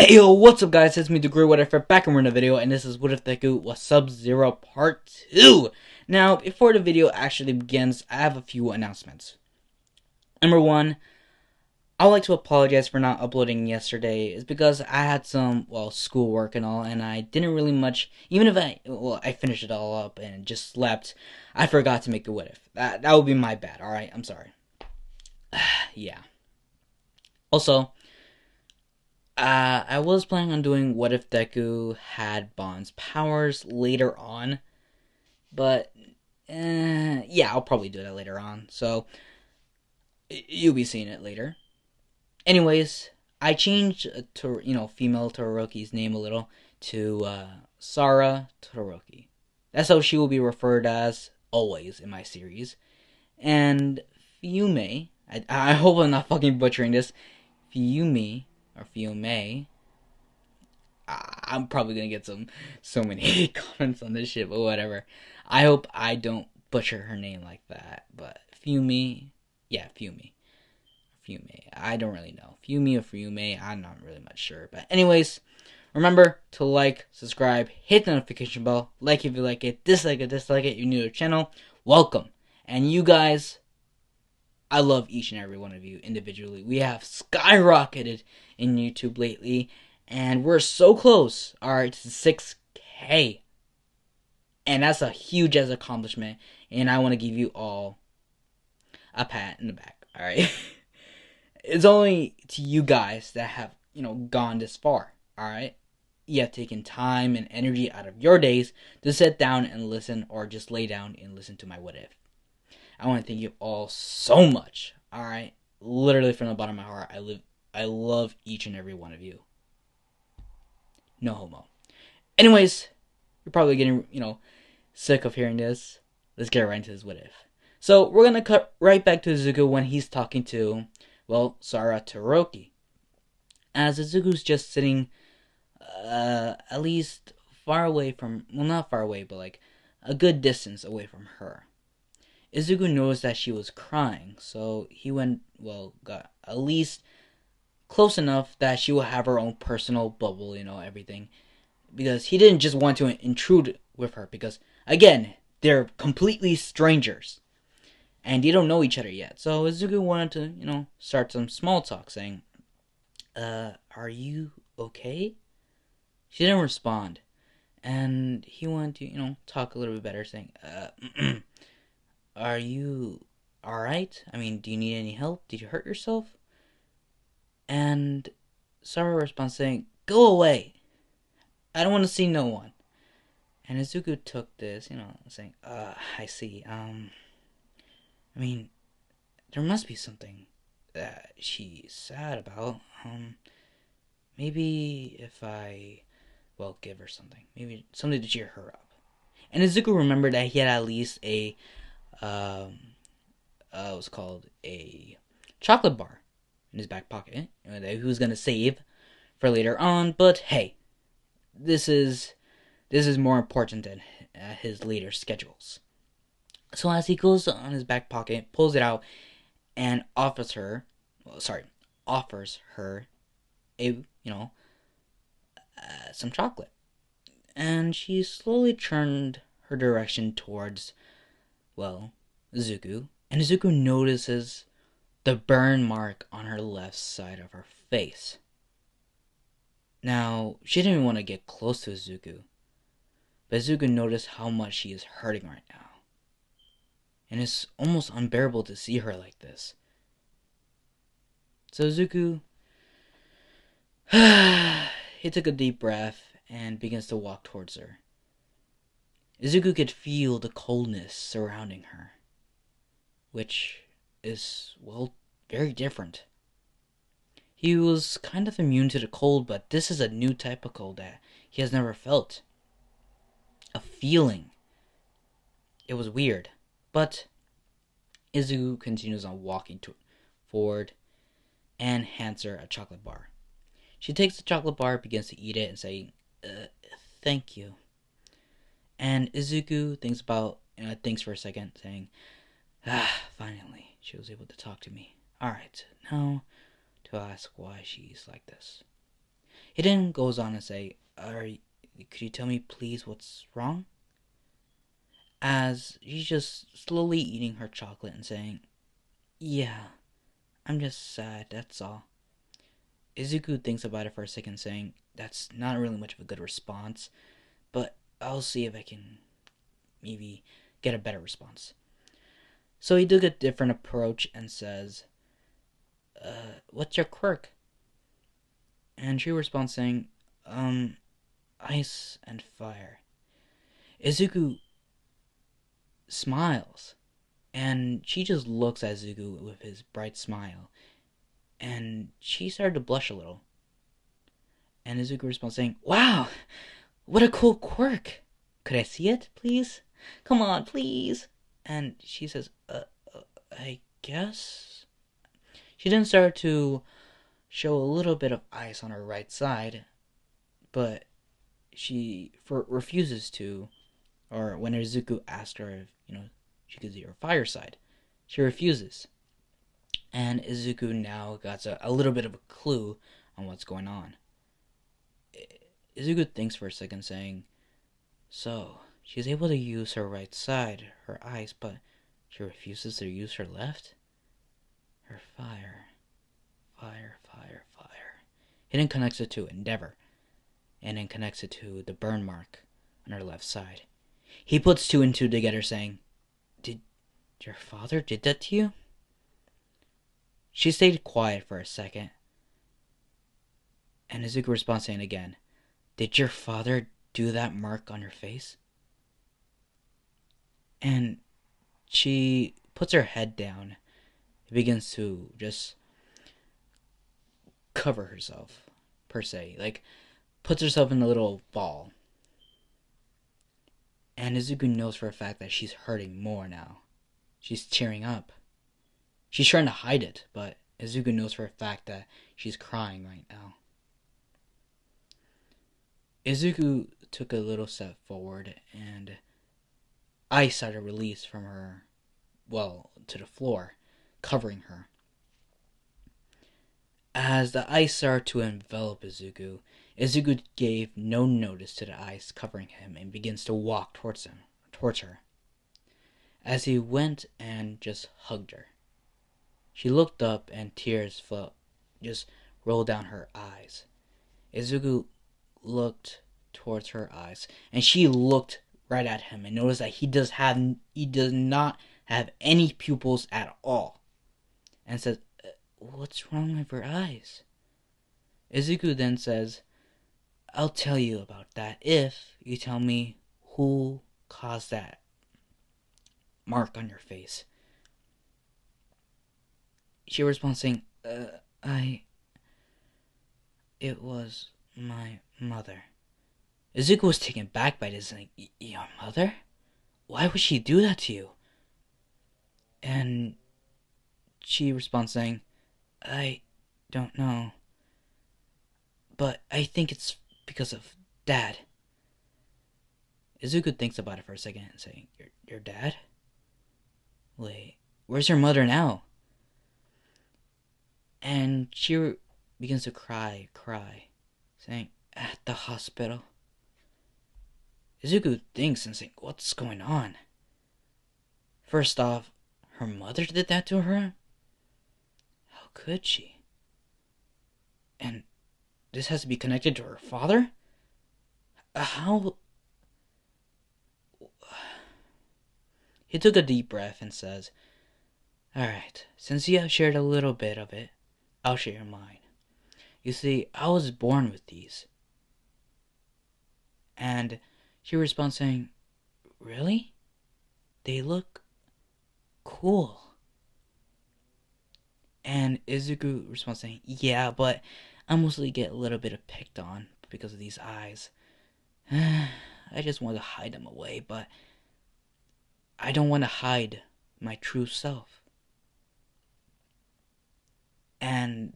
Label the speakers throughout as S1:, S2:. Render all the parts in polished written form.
S1: Hey yo, what's up guys, it's me Degree What If, back in another video, and this is What If Deku was Sub-Zero Part 2. Now, before the video actually begins, I have a few announcements. Number one, I would like to apologize for not uploading yesterday. It's because I had some, schoolwork and all, and I didn't really much, even if I finished it all up and just slept, I forgot to make the What If. That would be my bad, alright? I'm sorry. Yeah. Also, I was planning on doing What If Deku had Bond's powers later on, but yeah, I'll probably do that later on. So you'll be seeing it later. Anyways, I changed to female Todoroki's name a little to Sara Todoroki. That's how she will be referred as always in my series. And Fiume, I hope I'm not fucking butchering this. Fiume or Fiume. I'm probably gonna get so many comments on this shit, but whatever. I hope I don't butcher her name like that. But Fiume, yeah, Fiume, Fiume. I don't really know Fiume or Fiume. I'm not really much sure. But anyways, remember to like, subscribe, hit the notification bell, like if you like it, dislike it, You're new to the channel, welcome. And you guys, I love each and every one of you individually. We have skyrocketed in YouTube lately, and we're so close, alright, to 6K. And that's a huge as accomplishment, and I want to give you all a pat in the back, alright? It's only to you guys that have, gone this far, alright? You have taken time and energy out of your days to sit down and listen, or just lay down and listen to my What If. I want to thank you all so much. Alright? Literally from the bottom of my heart. I love each and every one of you. No homo. Anyways, you're probably getting, sick of hearing this. Let's get right into this What If. So, we're going to cut right back to Izuku when he's talking to, Sara Todoroki. As Izuku's just sitting, at least far away from, not far away, but like a good distance away from her. Izuku noticed that she was crying, so he got at least close enough that she will have her own personal bubble, everything. Because he didn't just want to intrude with her, because, again, they're completely strangers. And they don't know each other yet. So Izuku wanted to, start some small talk, saying, are you okay? She didn't respond. And he wanted to, talk a little bit better, saying, are you alright? I mean, do you need any help? Did you hurt yourself? And Sara responds saying, go away. I don't want to see no one. And Izuku took this, saying, I see. I mean, there must be something that she's sad about. Maybe if I, give her something. Maybe something to cheer her up. And Izuku remembered that he had at least a was called a chocolate bar in his back pocket that he was gonna save for later on. But hey, this is more important than his later schedules. So as he goes on his back pocket, pulls it out, and offers her a some chocolate, and she slowly turned her direction towards Izuku, and Izuku notices the burn mark on her left side of her face. Now, she didn't even want to get close to Izuku, but Izuku noticed how much she is hurting right now. And it's almost unbearable to see her like this. So Izuku, he took a deep breath and begins to walk towards her. Izuku could feel the coldness surrounding her, which is, very different. He was kind of immune to the cold, but this is a new type of cold that he has never felt. A feeling. It was weird. But Izuku continues on walking forward and hands her a chocolate bar. She takes the chocolate bar, begins to eat it, and saying, thank you. And Izuku thinks for a second, saying, finally, she was able to talk to me. Alright, now to ask why she's like this. He then goes on and say, could you tell me please what's wrong? As she's just slowly eating her chocolate and saying, yeah, I'm just sad, that's all. Izuku thinks about it for a second, saying, that's not really much of a good response, but I'll see if I can maybe get a better response. So he took a different approach and says, what's your quirk? And she responds saying, ice and fire. Izuku smiles, and she just looks at Izuku with his bright smile, and she started to blush a little. And Izuku responds saying, wow, what a cool quirk. Could I see it, please? Come on, please. And she says, I guess? She then started to show a little bit of ice on her right side, but she refuses to, or when Izuku asks her if, she could see her fire side, she refuses. And Izuku now got a little bit of a clue on what's going on. Izuku thinks for a second, saying, so, she's able to use her right side, her eyes, but she refuses to use her left? Her fire. Fire. He then connects it to Endeavor, and then connects it to the burn mark on her left side. He puts two and two together, saying, did your father did that to you? She stayed quiet for a second, and Izuku responds saying again, did your father do that mark on your face? And she puts her head down and begins to just cover herself, per se. Like, puts herself in a little ball. And Izuku knows for a fact that she's hurting more now. She's tearing up. She's trying to hide it, but Izuku knows for a fact that she's crying right now. Izuku took a little step forward, and ice started to release from her, to the floor, covering her. As the ice started to envelop Izuku, Izuku gave no notice to the ice covering him and begins to walk towards her. As he went and just hugged her, she looked up and tears just rolled down her eyes. Izuku looked towards her eyes, and she looked right at him and noticed that he does not have any pupils at all, and says, what's wrong with her eyes? Izuku then says, I'll tell you about that if you tell me who caused that mark on your face. She responds saying, it was my mother. Izuku was taken back by this, like, your mother? Why would she do that to you? And she responds saying, I don't know. But I think it's because of Dad. Izuku thinks about it for a second and saying, your dad? Wait, where's your mother now? And she begins to cry, saying, at the hospital. Izuku thinks and saying, what's going on? First off, her mother did that to her? How could she? And this has to be connected to her father? How? He took a deep breath and says, alright, since you have shared a little bit of it, I'll share mine. You see, I was born with these. And she responds saying, really? They look cool. And Izuku responds saying, yeah, but I mostly get a little bit of picked on because of these eyes. I just want to hide them away, but I don't want to hide my true self. And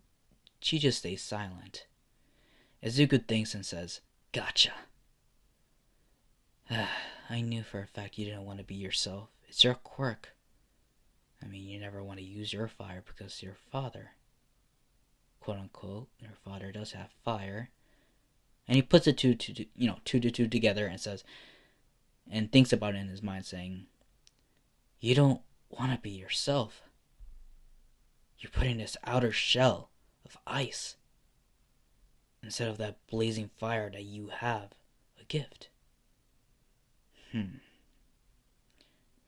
S1: she just stays silent. Izuku thinks and says, gotcha. I knew for a fact you didn't want to be yourself. It's your quirk. I mean, you never want to use your fire because your father, quote unquote, your father does have fire. And he puts it two to two together and says, and thinks about it in his mind, saying, "You don't want to be yourself. You're putting this outer shell of ice instead of that blazing fire that you have, a gift.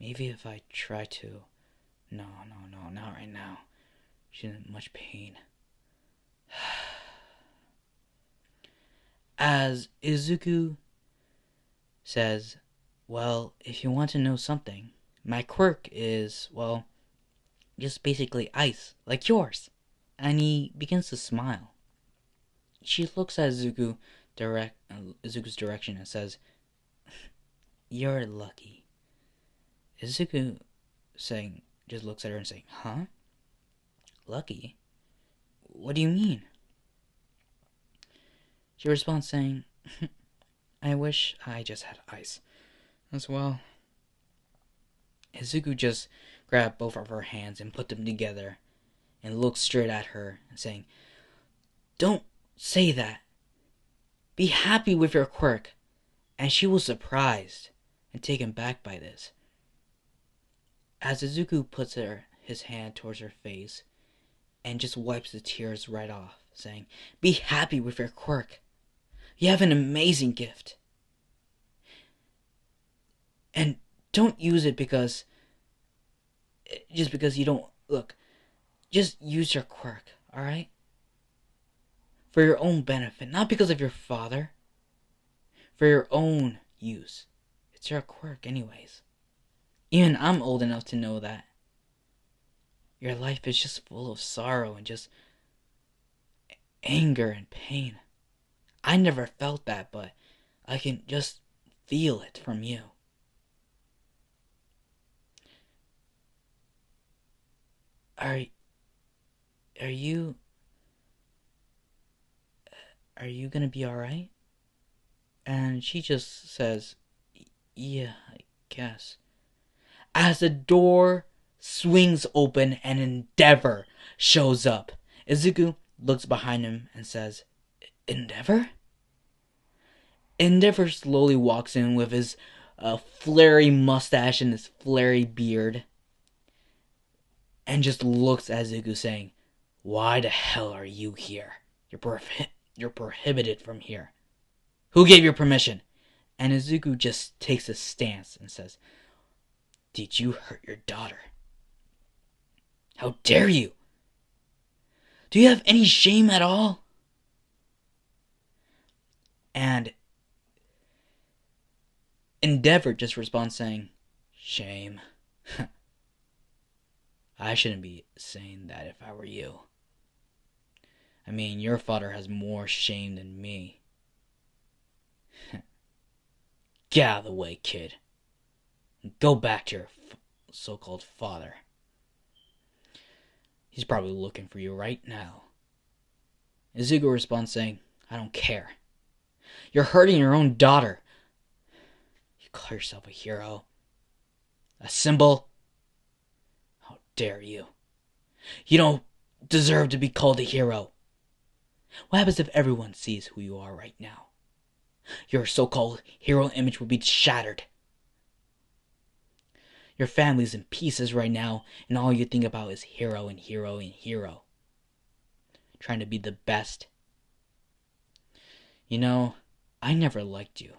S1: Maybe if I try to... No, not right now. She's in much pain." As Izuku says, "Well, if you want to know something, my quirk is, well, just basically ice, like yours." And he begins to smile. She looks at Izuku's direction and says, "You're lucky." Izuku just looks at her and saying, "Huh? Lucky? What do you mean?" She responds saying, "I wish I just had ice as well." Izuku just grabbed both of her hands and put them together and looked straight at her and saying, "Don't say that. Be happy with your quirk." And she was surprised and taken back by this. As Izuku puts his hand towards her face and just wipes the tears right off, saying, "Be happy with your quirk. You have an amazing gift. And don't use it just because you don't... Look, just use your quirk, alright? For your own benefit, not because of your father. For your own use. It's your quirk anyways. Even I'm old enough to know that your life is just full of sorrow and just anger and pain. I never felt that, but I can just feel it from you. Are you gonna be alright?" And she just says, "Yeah, I guess." As the door swings open and Endeavor shows up, Izuku looks behind him and says, "Endeavor?" Endeavor slowly walks in with his flary mustache and his flary beard and just looks at Izuku saying, "Why the hell are you here? You're prohibited from here. Who gave you permission?" And Izuku just takes a stance and says, "Did you hurt your daughter? How dare you? Do you have any shame at all?" And Endeavor just responds saying, "Shame? I shouldn't be saying that if I were you. I mean, your father has more shame than me. Get out of the way, kid. Go back to your so-called father. He's probably looking for you right now." Izuku responds saying, "I don't care. You're hurting your own daughter. You call yourself a hero? A symbol? How dare you? You don't deserve to be called a hero. What happens if everyone sees who you are right now? Your so-called hero image will be shattered. Your family's in pieces right now, and all you think about is hero and hero and hero. Trying to be the best. You know, I never liked you.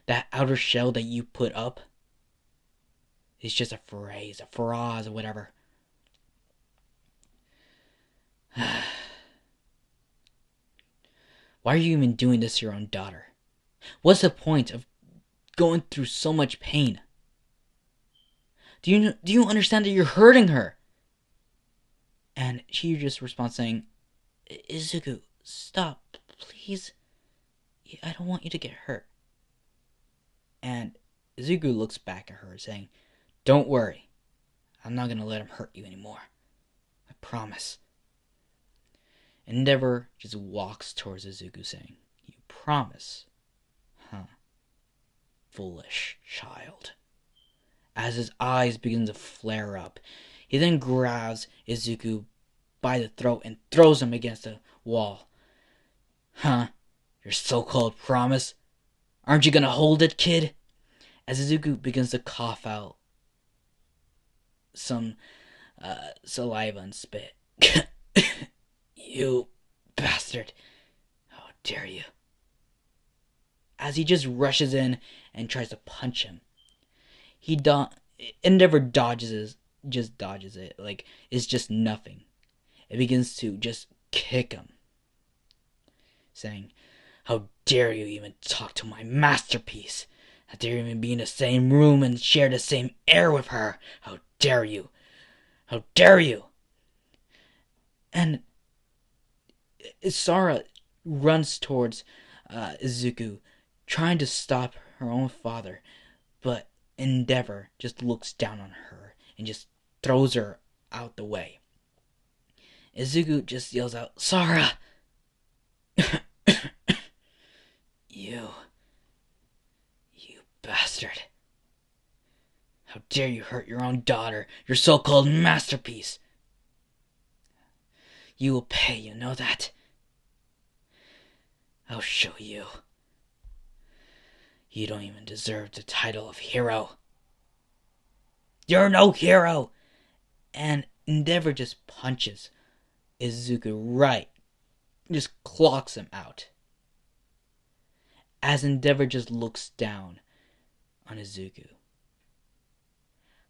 S1: That outer shell that you put up is just a phrase, a phrase, or whatever. Why are you even doing this to your own daughter? What's the point of going through so much pain? Do you understand that you're hurting her?" And she just responds saying, "Izuku, stop, please. I don't want you to get hurt." And Izuku looks back at her saying, "Don't worry. I'm not going to let him hurt you anymore. I promise." Endeavor just walks towards Izuku saying, "You promise? Huh. Foolish child." As his eyes begin to flare up, he then grabs Izuku by the throat and throws him against the wall. Huh? Your so-called promise? Aren't you gonna hold it, kid? As Izuku begins to cough out some saliva and spit. You bastard. How dare you? As he just rushes in and tries to punch him. Endeavor just dodges it. Like, it's just nothing. It begins to just kick him, saying, how dare you even talk to my masterpiece? How dare you even be in the same room and share the same air with her? How dare you? How dare you? And Isara runs towards Izuku, trying to stop her own father, but Endeavor just looks down on her and just throws her out the way. Izuku just yells out, Sara! You bastard. How dare you hurt your own daughter, your so-called masterpiece? You will pay, you know that? I'll show you. You don't even deserve the title of hero. You're no hero! And Endeavor just punches Izuku right. Just clocks him out. As Endeavor just looks down on Izuku.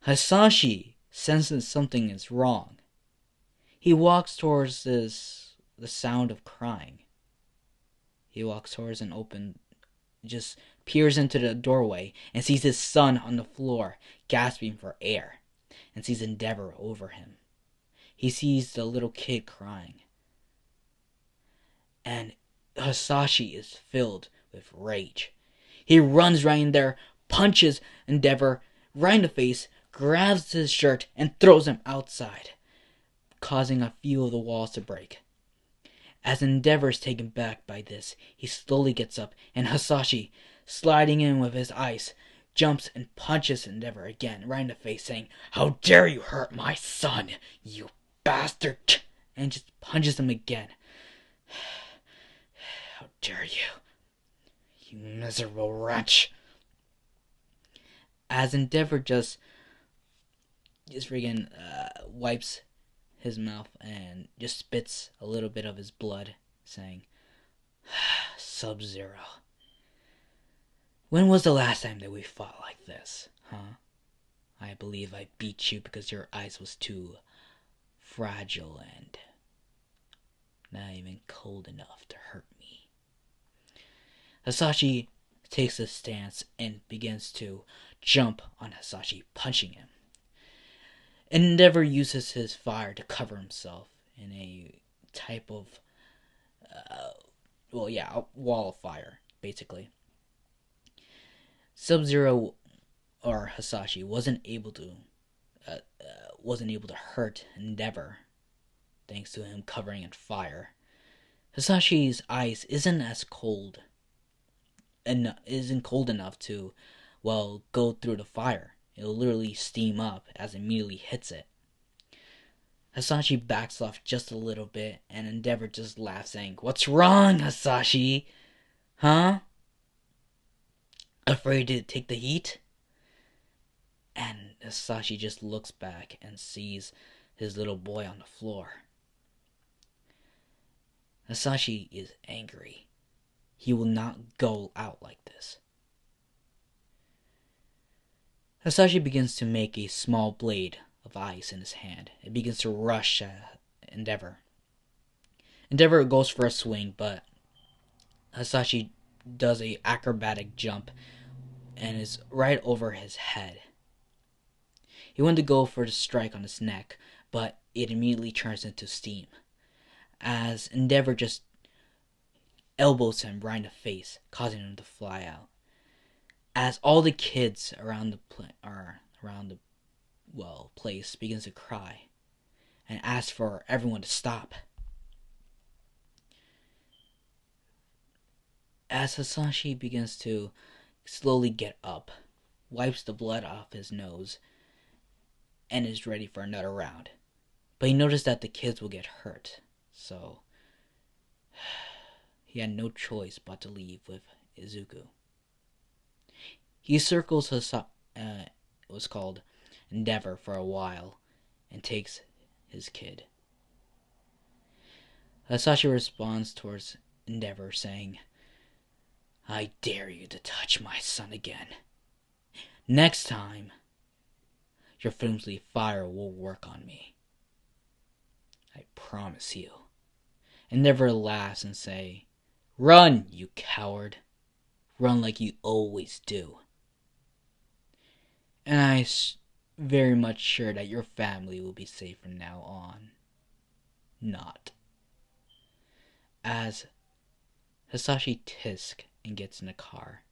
S1: Hasashi senses something is wrong. He walks towards the sound of crying. He walks towards an open, just peers into the doorway and sees his son on the floor, gasping for air, and sees Endeavor over him. He sees the little kid crying. And Hasashi is filled with rage. He runs right in there, punches Endeavor right in the face, grabs his shirt, and throws him outside, causing a few of the walls to break. As Endeavor is taken back by this, he slowly gets up, and Hasashi, sliding in with his ice, jumps and punches Endeavor again, right in the face, saying, how dare you hurt my son, you bastard! And just punches him again. How dare you, you miserable wretch! As Endeavor just friggin' wipes his mouth and just spits a little bit of his blood, saying, Subzero. When was the last time that we fought like this, huh? I believe I beat you because your ice was too fragile and not even cold enough to hurt me. Hasashi takes a stance and begins to jump on Hasashi, punching him. Endeavor uses his fire to cover himself in a type of, a wall of fire, basically. Subzero or Hasashi wasn't able to hurt Endeavor, thanks to him covering in fire. Hasashi's ice isn't cold enough to, go through the fire. It'll literally steam up as it immediately hits it. Hasashi backs off just a little bit, and Endeavor just laughs, saying, what's wrong, Hasashi? Huh? Afraid to take the heat? And Hasashi just looks back and sees his little boy on the floor. Hasashi is angry. He will not go out like this. Hasashi begins to make a small blade of ice in his hand. It begins to rush at Endeavor. Endeavor goes for a swing, but Hasashi does a acrobatic jump and is right over his head. He went to go for the strike on his neck, but it immediately turns into steam, as Endeavor just elbows him right in the face, causing him to fly out. As all the kids around the place begins to cry and ask for everyone to stop. As Hasashi begins to slowly get up, wipes the blood off his nose, and is ready for another round. But he noticed that the kids will get hurt, so he had no choice but to leave with Izuku. He circles it was called Endeavor for a while and takes his kid. Hasashi responds towards Endeavor saying, "I dare you to touch my son again. Next time, your flimsy fire will work on me. I promise you." Endeavor laughs and say, "Run, you coward. Run like you always do. And I'm very much sure that your family will be safe from now on." Not. As Hasashi tisk and gets in the car,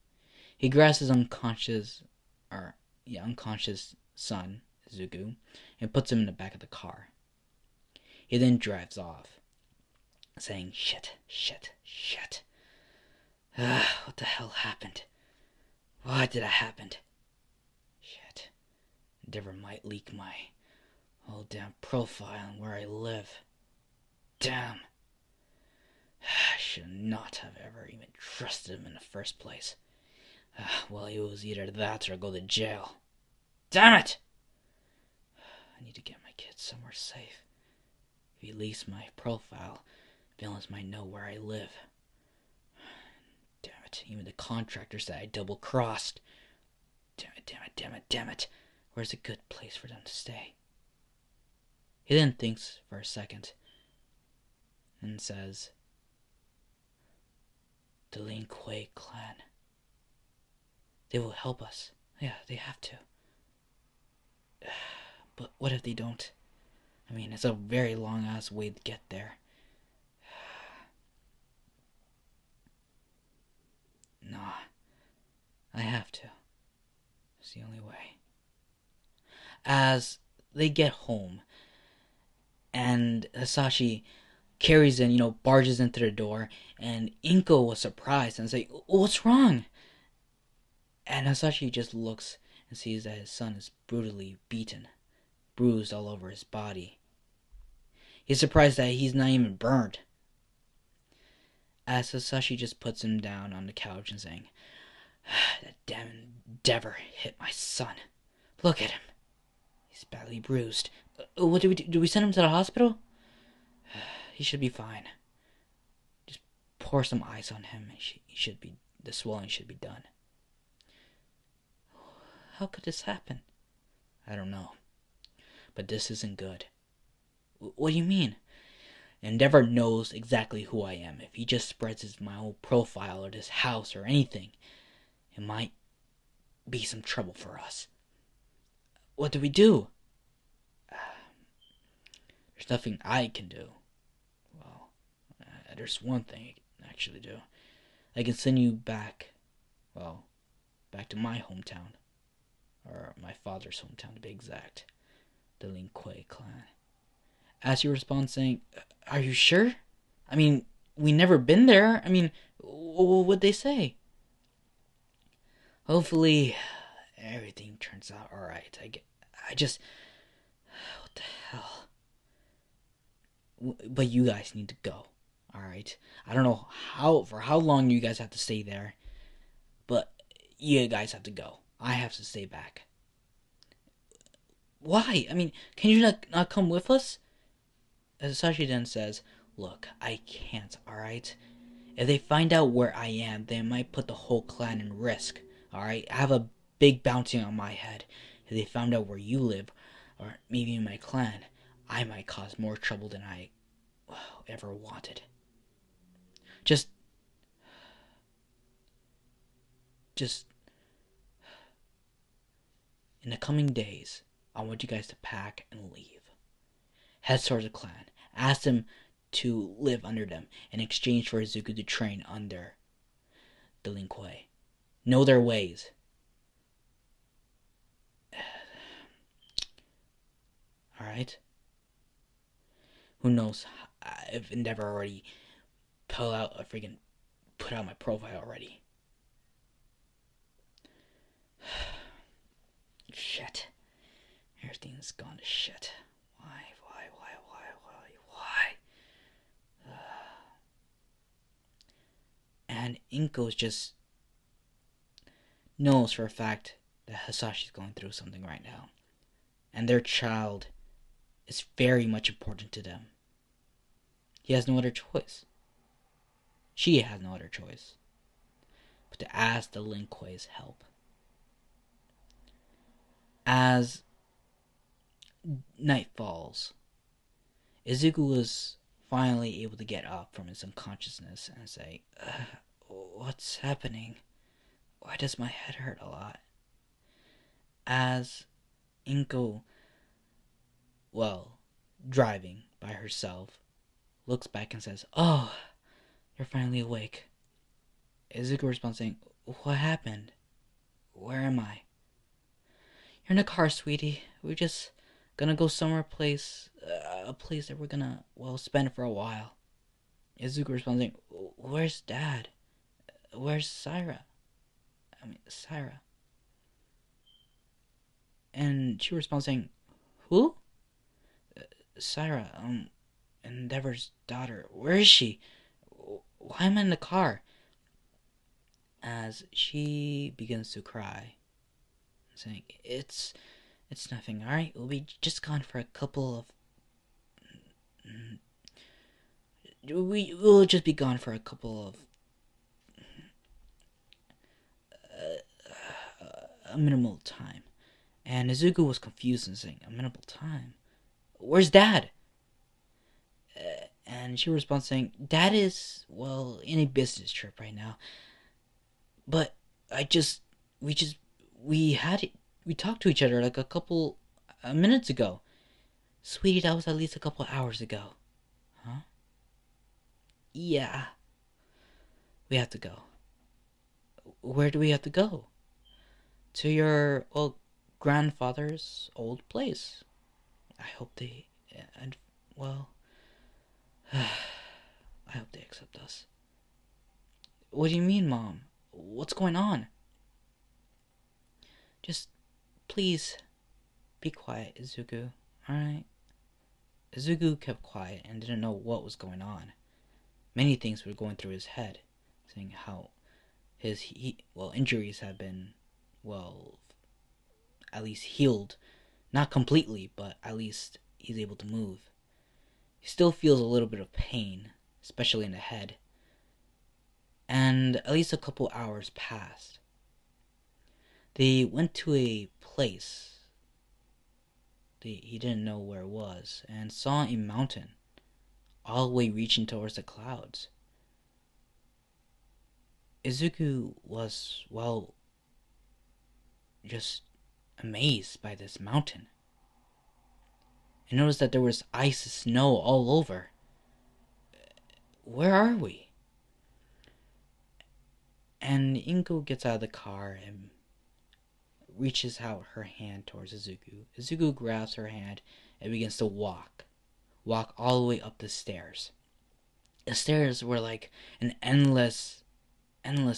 S1: he grabs his unconscious son, Izuku, and puts him in the back of the car. He then drives off, saying, Shit. What the hell happened? Why did it happen? Shit. Endeavor might leak my whole damn profile and where I live. Damn. I should not have ever even trusted him in the first place. Well, it was either that or go to jail. Damn it! I need to get my kids somewhere safe. If he leaks my profile, villains might know where I live. Damn it, even the contractors that I double-crossed. Damn it. Where's a good place for them to stay? He then thinks for a second and says, the Lin Kuei clan. They will help us. Yeah, they have to. But what if they don't? I mean, it's a very long-ass way to get there. Nah, I have to. It's the only way. As they get home, and Hasashi carries in, barges into the door, and Inko was surprised and say, "What's wrong?" And Hasashi just looks and sees that his son is brutally beaten, bruised all over his body. He's surprised that he's not even burned. As Hasashi just puts him down on the couch and saying, "That damn Endeavor hit my son. Look at him. He's badly bruised. What do we do? Do we send him to the hospital? He should be fine. Just pour some ice on him and the swelling should be done." How could this happen? I don't know. But this isn't good. What do you mean? Endeavor knows exactly who I am. If he just spreads my whole profile or this house or anything, it might be some trouble for us. What do we do? There's nothing I can do. Well, there's one thing I can actually do. I can send you back to my hometown. Or my father's hometown, to be exact. The Lin Kuei clan. As he responds saying, "Are you sure? I mean, we never been there. I mean, what'd they say?" Hopefully, everything turns out alright. I just... What the hell? But you guys need to go. Alright? I don't know for how long you guys have to stay there. But you guys have to go. I have to stay back. Why? I mean, can you not come with us? Sashi then says, "Look, I can't, alright? If they find out where I am, they might put the whole clan in risk, alright? I have a big bounty on my head. If they found out where you live, or maybe in my clan, I might cause more trouble than I ever wanted. Just in the coming days, I want you guys to pack and leave. Head towards the clan. Ask them to live under them in exchange for Izuku to train under the Lin Kuei. Know their ways. Alright? Who knows if Endeavor already put out my profile already. Shit. Everything's gone to shit. Why? And Inko's just knows for a fact that Hasashi's going through something right now. And their child is very much important to them. He has no other choice. She has no other choice but to ask the Lin Kuei's help. As night falls, Izuku was finally able to get up from his unconsciousness and say, "What's happening? Why does my head hurt a lot?" As Inko, driving by herself, looks back and says, "Oh, you're finally awake." Izuku responds saying, "What happened? Where am I?" "You're in a car, sweetie. We're just gonna go somewhere a place that we're gonna, spend for a while." Izuku responds saying, "Where's Dad? Where's Syra? And she responds saying, "Who?" "Syra, Endeavor's daughter. Where is she? Why am I in the car?" As she begins to cry, saying, It's nothing, alright? We'll be just gone for a couple of... We'll just be gone for a couple of... a minimal time." And Izuku was confused and saying, "A minimal time? Where's Dad?" And she responds saying, "Dad is, in a business trip right now. But we talked to each other like a couple minutes ago." "Sweetie, that was at least a couple hours ago." "Huh?" "Yeah. We have to go." "Where do we have to go?" "To your, grandfather's old place. I hope they, and, I hope they accept us." "What do you mean, Mom? What's going on?" "Just, please, be quiet, Izuku, alright?" Izuku kept quiet and didn't know what was going on. Many things were going through his head, saying how his injuries have been, at least healed. Not completely, but at least he's able to move. He still feels a little bit of pain, especially in the head. And at least a couple hours passed. They went to a place he didn't know where it was, and saw a mountain all the way reaching towards the clouds. Izuku was, just amazed by this mountain. He noticed that there was ice and snow all over. Where are we? And Inko gets out of the car and reaches out her hand towards Izuku. Izuku grabs her hand and begins to walk all the way up the stairs. The stairs were like an endless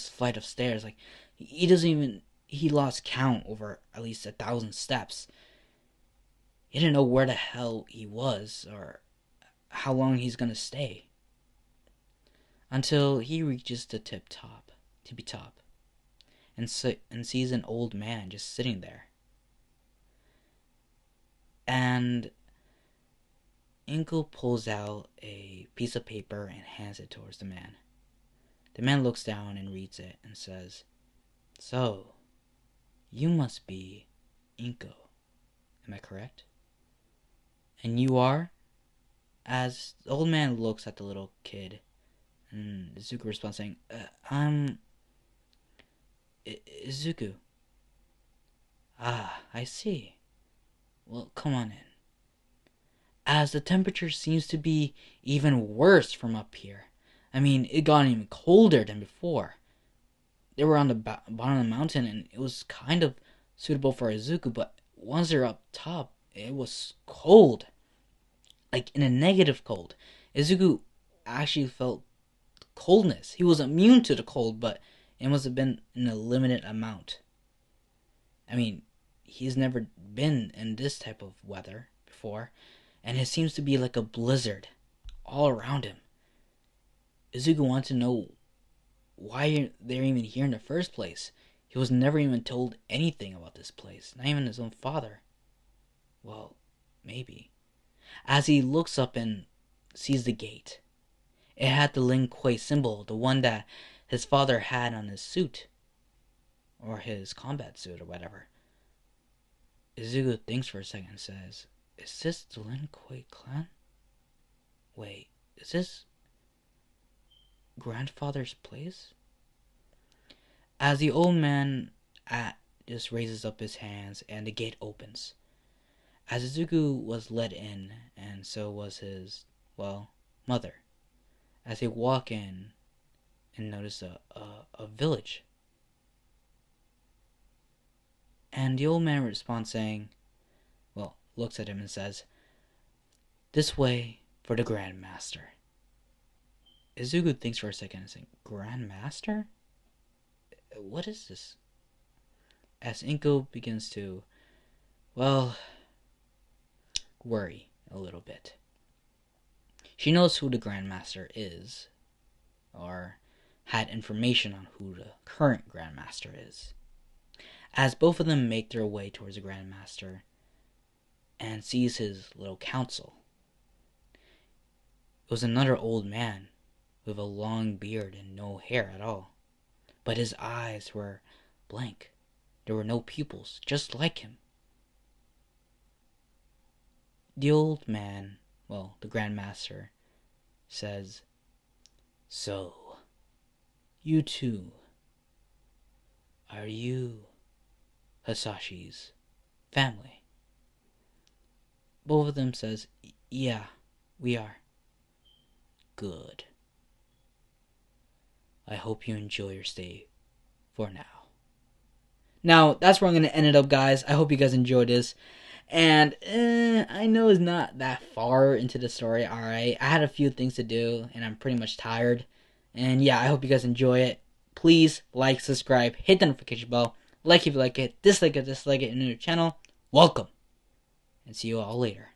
S1: flight of stairs. Like, he lost count over at least 1,000 steps. He didn't know where the hell he was or how long he's gonna stay. Until he reaches the tippy top, and sees an old man just sitting there. And Inko pulls out a piece of paper and hands it towards the man. The man looks down and reads it and says, "So, you must be Inko. Am I correct? And you are?" As the old man looks at the little kid, and Izuku responds saying, "I'm Izuku." "Ah, I see. Well, come on in." As the temperature seems to be even worse from up here. I mean, it got even colder than before. They were on the bottom of the mountain, and it was kind of suitable for Izuku, but once they're up top, it was cold. Like, in a negative cold. Izuku actually felt coldness. He was immune to the cold, but it must have been in a limited amount. I mean, he's never been in this type of weather before, and it seems to be like a blizzard all around him. Izuku wants to know why they're even here in the first place. He was never even told anything about this place, not even his own father. Well, maybe. As he looks up and sees the gate, it had the Lin Kuei symbol, the one that his father had on his suit, or his combat suit, or whatever. Izuku thinks for a second and says, "Is this the Lin Kuei clan? Wait, is this grandfather's place?" As the old man just raises up his hands and the gate opens. As Izuku was let in, and so was his, mother. As they walk in and notice a village. And the old man responds saying, looks at him and says, "This way for the Grand Master." Izuku thinks for a second and says, "Grand Master? What is this?" As Inko begins to, worry a little bit. She knows who the Grand Master is, or had information on who the current Grand Master is. As both of them make their way towards the Grand Master and sees his little council, it was another old man with a long beard and no hair at all. But his eyes were blank. There were no pupils, just like him. The old man, the Grand Master, says, "So, you two, are you Hasashi's family?" Both of them says, "Yeah, we are." "Good. I hope you enjoy your stay for now." Now, that's where I'm going to end it up, guys. I hope you guys enjoyed this. And I know it's not that far into the story, alright? I had a few things to do, and I'm pretty much tired. And yeah, I hope you guys enjoy it. Please like, subscribe, hit the notification bell. Like if you like it, dislike it, and new channel. Welcome. And see you all later.